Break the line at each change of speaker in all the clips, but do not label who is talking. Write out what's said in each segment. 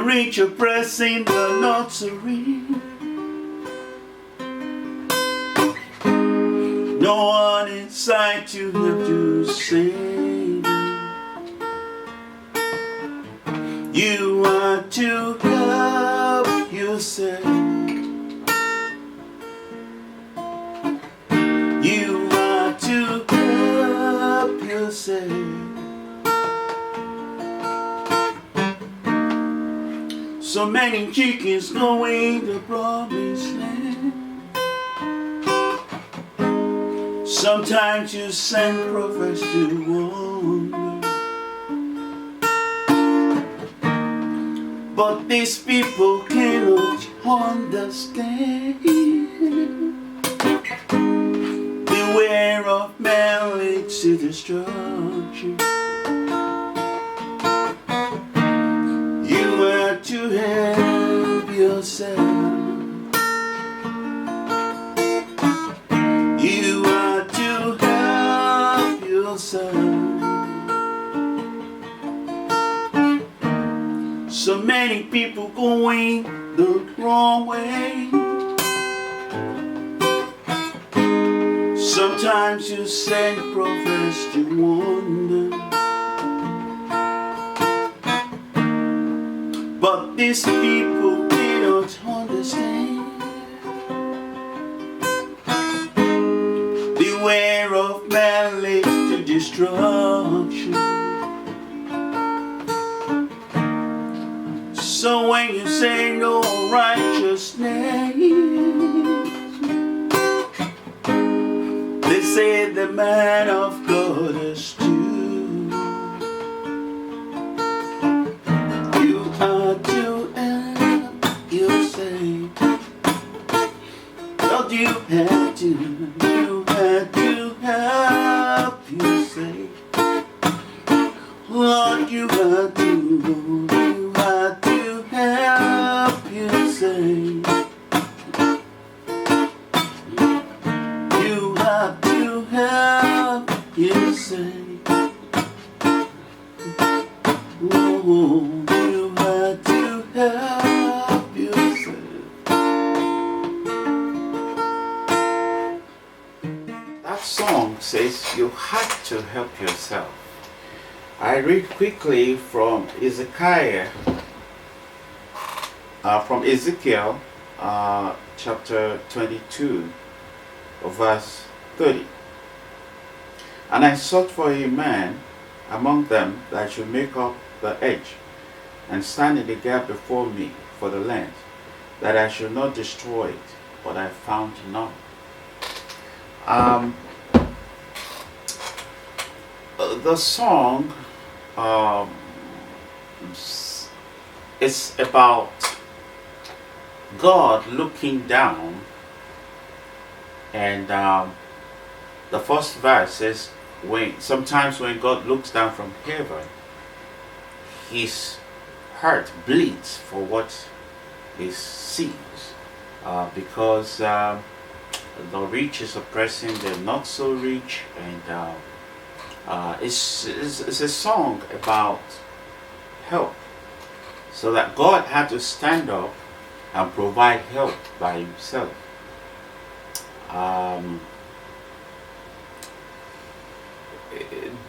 rich oppressing the not so rich. No one inside to help you save you. You want to help yourself. You want to help yourself. So many chickens going to promised land. Sometimes you send prophets to wonder, but these people cannot understand. Beware of man leads to destruction. You are to help yourself. You are to help yourself. So many people going the wrong way. Sometimes you send prophets to wonder, but these people cannot understand. Beware of man leads to destruction. So when you say no righteousness, they say the man of God is too. You are to help yourself. Lord, you have to help yourself. Lord, you have to help yourself. You have to help yourself. Oh, you have to help yourself. That song says you have to help yourself. I read quickly from Ezekiel, from Ezekiel chapter 22, verse 30. And I sought for a man among them that should make up the edge and stand in the gap before me for the land, that I should not destroy it, but I found none. The song is about God looking down, and the first verse says, sometimes when God looks down from heaven, his heart bleeds for what he sees, because the rich is oppressing the not so rich, and it's a song about help, so that God had to stand up and provide help by himself.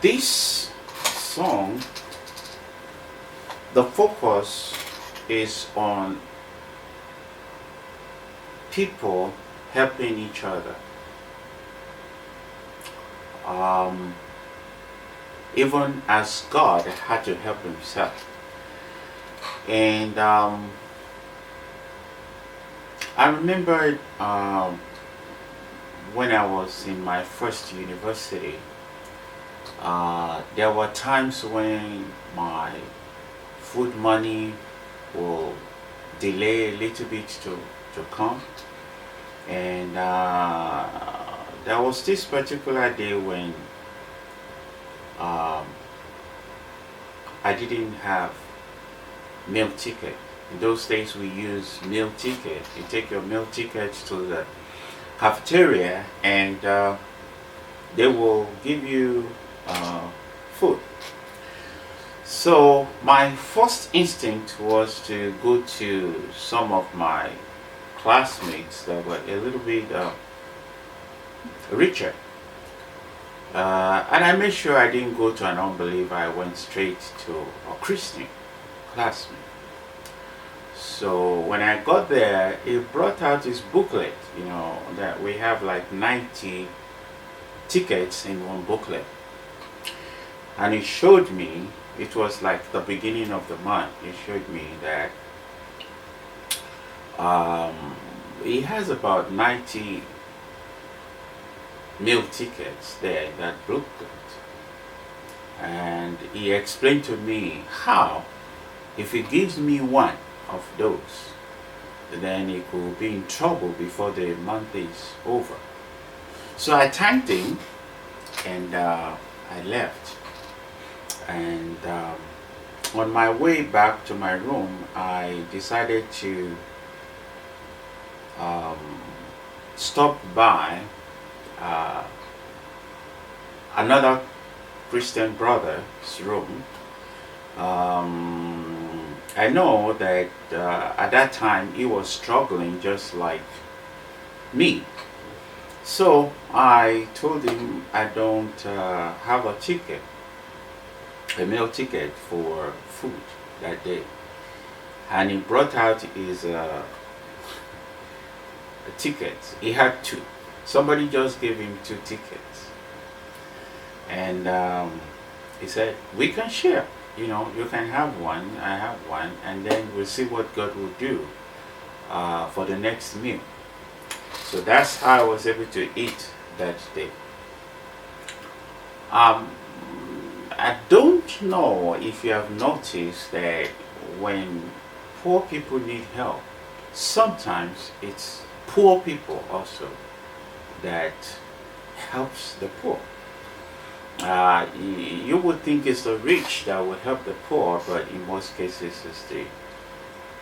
This song, the focus is on people helping each other. Even as God had to help himself. And I remember when I was in my first university, there were times when my food money will delay a little bit to come. And there was this particular day when I didn't have meal ticket. In those days we use meal ticket. You take your meal ticket to the cafeteria and they will give you food. So my first instinct was to go to some of my classmates that were a little bit richer. And I made sure I didn't go to an unbeliever. I went straight to a Christian classmate. So when I got there, he brought out his booklet, that we have like 90 tickets in one booklet. And he showed me, it was like the beginning of the month, he showed me that he has about 90 meal tickets there in that booklet. And he explained to me how, if he gives me one of those, then he could be in trouble before the month is over. So I thanked him, and I left. And on my way back to my room, I decided to stop by another Christian brother's room. I know that at that time he was struggling just like me. So I told him I don't have a ticket, a meal ticket for food that day. And he brought out his tickets. He had two. Somebody just gave him two tickets. And he said, we can share. You can have one, I have one, and then we'll see what God will do for the next meal. So that's how I was able to eat that day. I don't know if you have noticed that when poor people need help, sometimes it's poor people also that helps the poor. You would think it's the rich that would help the poor, but in most cases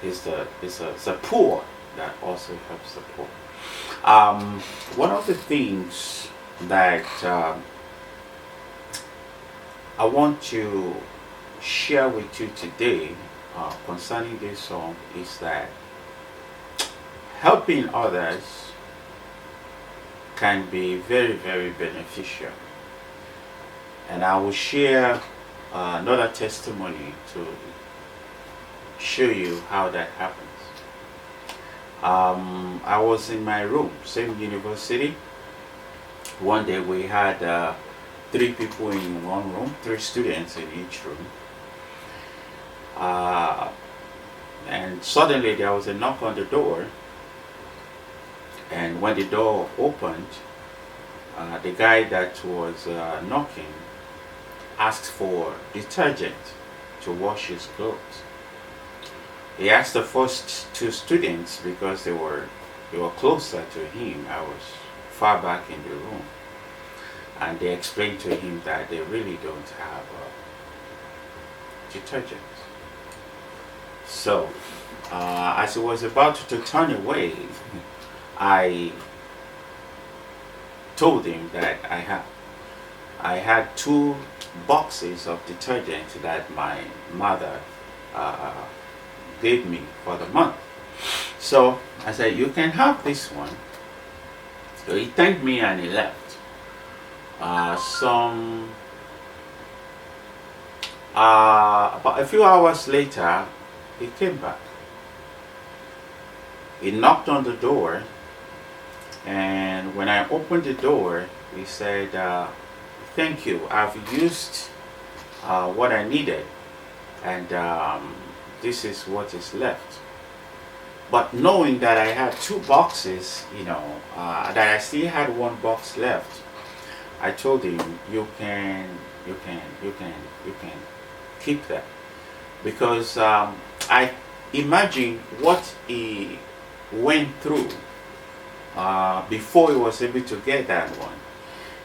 it's the poor that also helps the poor. One of the things that I want to share with you today concerning this song is that helping others can be very, very beneficial. And I will share another testimony to show you how that happens. I was in my room, same university. One day we had 3 people in one room, 3 students in each room. And suddenly there was a knock on the door. And when the door opened, the guy that was knocking asked for detergent to wash his clothes. He asked the first 2 students because they were closer to him. I was far back in the room, and they explained to him that they really don't have detergent. So as he was about to turn away, I told him that I had 2 boxes of detergent that my mother gave me for the month. So I said, you can have this one. So he thanked me and he left. About a few hours later, he came back. He knocked on the door, and when I opened the door, he said, thank you, I've used what I needed, and this is what is left. But knowing that I had 2 boxes, that I still had 1 box left, I told him, you can keep that, because I imagine what he went through before he was able to get that one.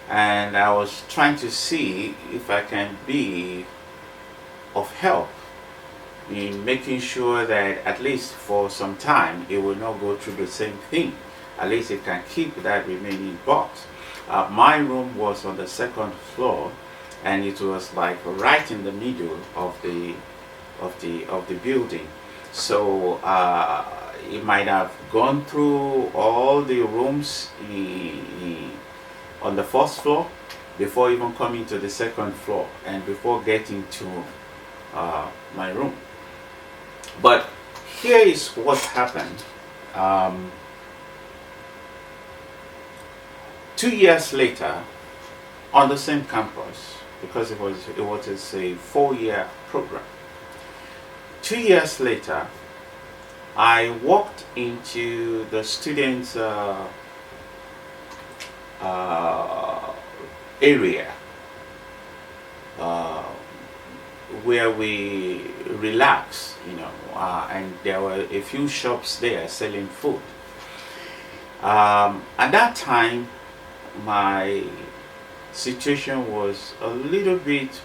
And I was trying to see if I can be of help in making sure that at least for some time it will not go through the same thing. At least it can keep that remaining box. My room was on the 2nd floor, and it was like right in the middle of the building. So he might have gone through all the rooms on the first floor before even coming to the second floor and before getting to my room. But here is what happened. Um, 2 years later, on the same campus, because it was a 4-year program. 2 years later, I walked into the students' area uh, where we relax, and there were a few shops there selling food. At that time, my situation was a little bit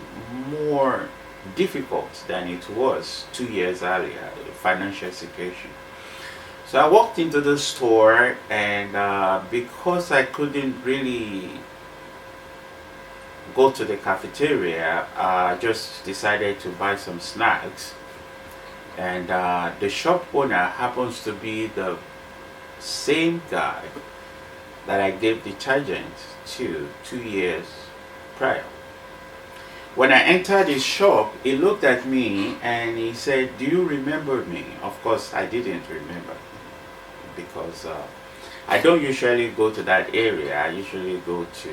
more difficult than it was 2 years earlier, financial situation. So I walked into the store, and because I couldn't really go to the cafeteria, I just decided to buy some snacks. And the shop owner happens to be the same guy that I gave detergent to 2 years prior. When I entered his shop, he looked at me and he said, "Do you remember me?" Of course, I didn't remember, because I don't usually go to that area. I usually go to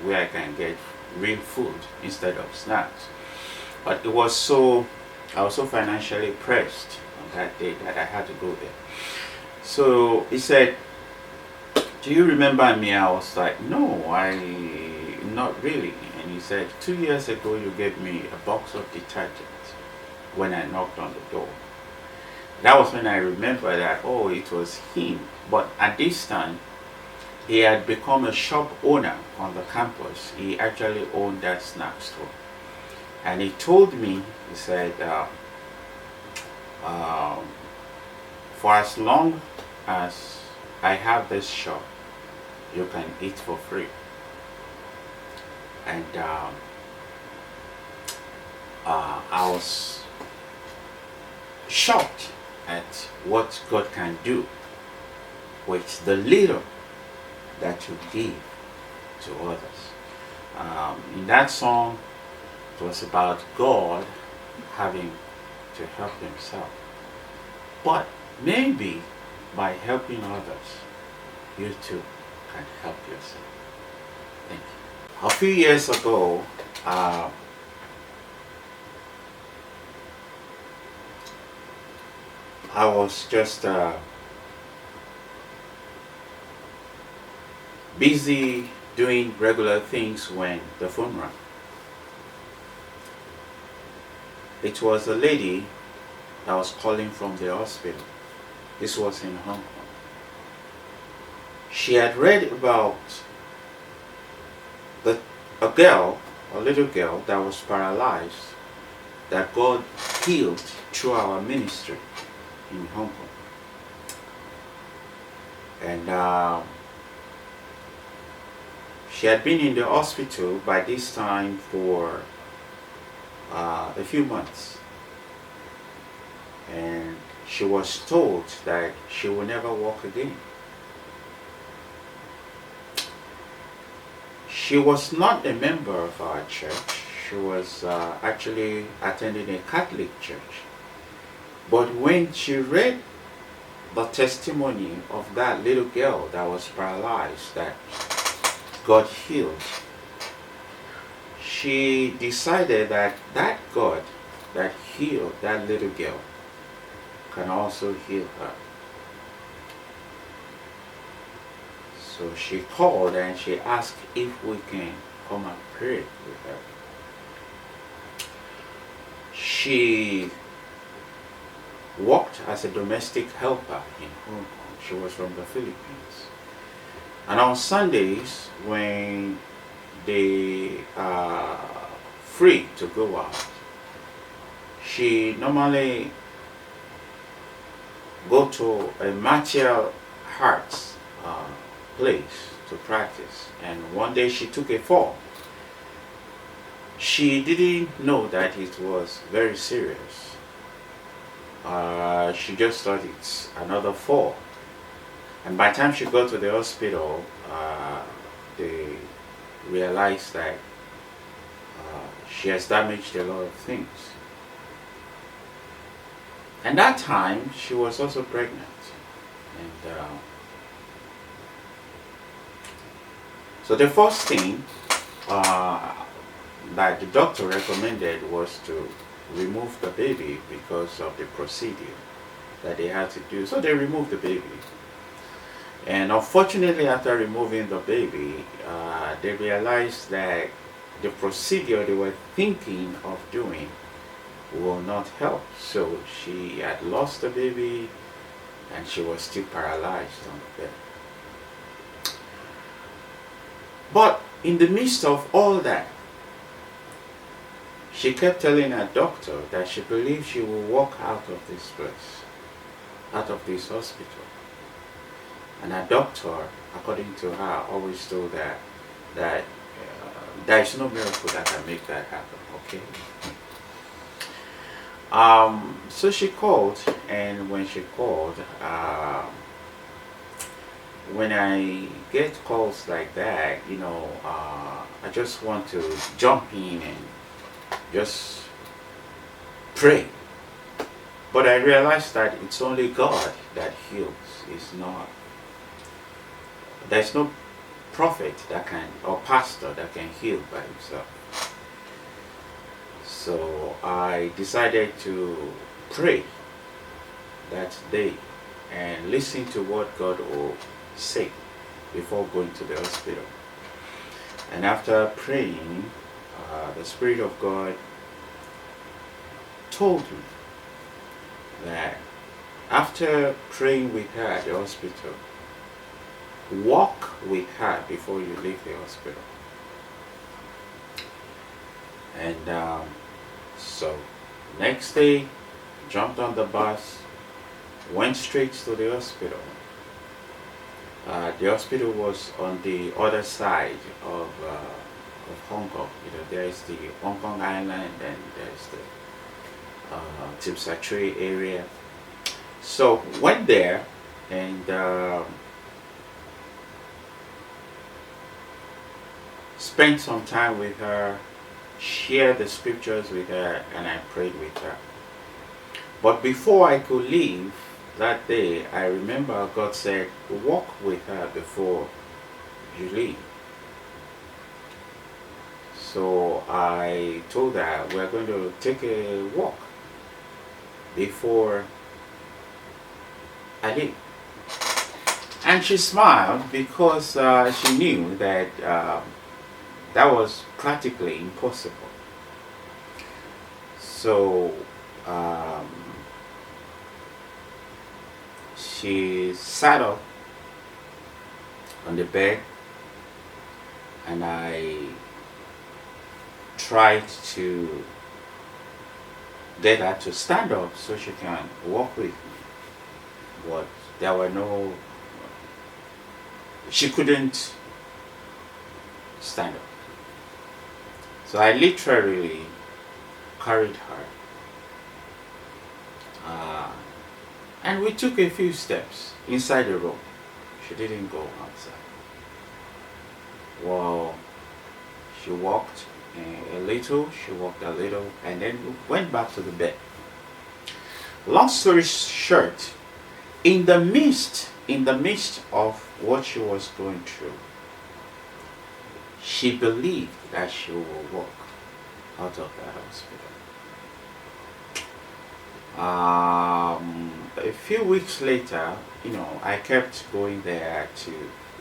where I can get real food instead of snacks. But I was so financially pressed on that day that I had to go there. So he said, "Do you remember me?" I was like, "No, not really." And he said, "2 years ago you gave me a box of detergent when I knocked on the door." That was when I remembered that, oh, it was him. But at this time, he had become a shop owner on the campus. He actually owned that snack store. And he told me, he said, "For as long as I have this shop, you can eat for free." And I was shocked at what God can do with the little that you give to others. In that song, it was about God having to help himself. But maybe by helping others, you too can help yourself. Thank you. A few years ago, I was just busy doing regular things when the phone rang. It was a lady that was calling from the hospital. This was in Hong Kong. She had read about a little girl that was paralyzed, that God healed through our ministry in Hong Kong. And she had been in the hospital by this time for a few months. And she was told that she will never walk again. She was not a member of our church. She was actually attending a Catholic church. But when she read the testimony of that little girl that was paralyzed, that God healed, she decided that that God that healed that little girl can also heal her. So she called and she asked if we can come and pray with her. She worked as a domestic helper in Hong Kong. She was from the Philippines. And on Sundays, when they are free to go out, she normally go to a martial arts place to practice. And one day she took a fall. She didn't know that it was very serious. She just thought it's another fall. And by the time she got to the hospital, they realized that she has damaged a lot of things. And that time, she was also pregnant. And so the first thing that the doctor recommended was to remove the baby because of the procedure that they had to do. So they removed the baby. And unfortunately, after removing the baby, they realized that the procedure they were thinking of doing will not help. So she had lost the baby and she was still paralyzed on the bed. But in the midst of all that, she kept telling her doctor that she believed she will walk out of this place, out of this hospital. And her doctor, according to her, always told her that there is no miracle that can make that happen, okay? So she called, and when she called, when I get calls like that, I just want to jump in and just pray. But I realized that it's only God that heals. It's not. There's no prophet that can, or pastor that can heal by himself. So I decided to pray that day and listen to what God will say before going to the hospital. And after praying, the Spirit of God told me that after praying with her at the hospital, walk with her before you leave the hospital. And so next day, jumped on the bus, went straight to the hospital. The hospital was on the other side of Hong Kong. There is the Hong Kong Island and there's the Tsim Sha Tsui area. So went there and spent some time with her, shared the scriptures with her, and I prayed with her. But before I could leave that day, I remember God said, walk with her before you leave. So I told her we're going to take a walk before I leave. And she smiled because she knew that that was practically impossible. So she sat up on the bed and I tried to get her to stand up so she can walk with me. But there were no, she couldn't stand up. So I literally carried her. And we took a few steps inside the room. She didn't go outside. Well, she walked a little, she walked a little, and then we went back to the bed. Long story short, in the midst of what she was going through, she believed that she will walk out of that hospital. A few weeks later, I kept going there to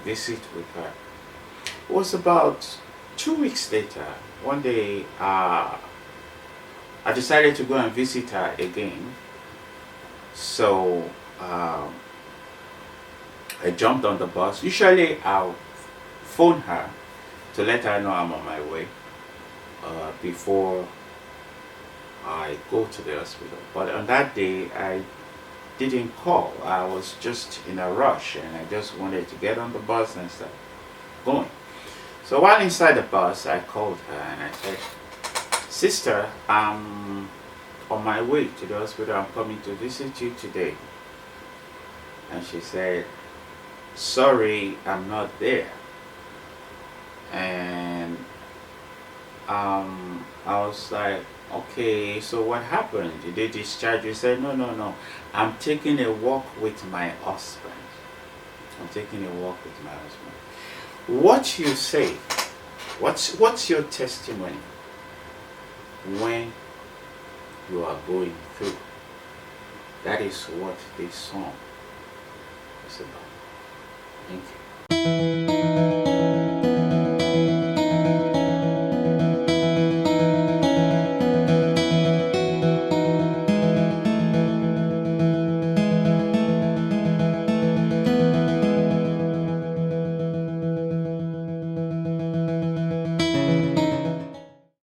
visit with her. It was about 2 weeks later, one day, I decided to go and visit her again. So I jumped on the bus. Usually I'll phone her to let her know I'm on my way before I go to the hospital. But on that day, I didn't call. I was just in a rush and I just wanted to get on the bus and start going. So while inside the bus, I called her and I said, Sister, I'm on my way to the hospital. I'm coming to visit you today. And she said, sorry, I'm not there. And I was like, okay, so what happened? Did they discharge you? He said, no, no, no. I'm taking a walk with my husband. I'm taking a walk with my husband. What you say, what's your testimony when you are going through? That is what this song is about. Thank you.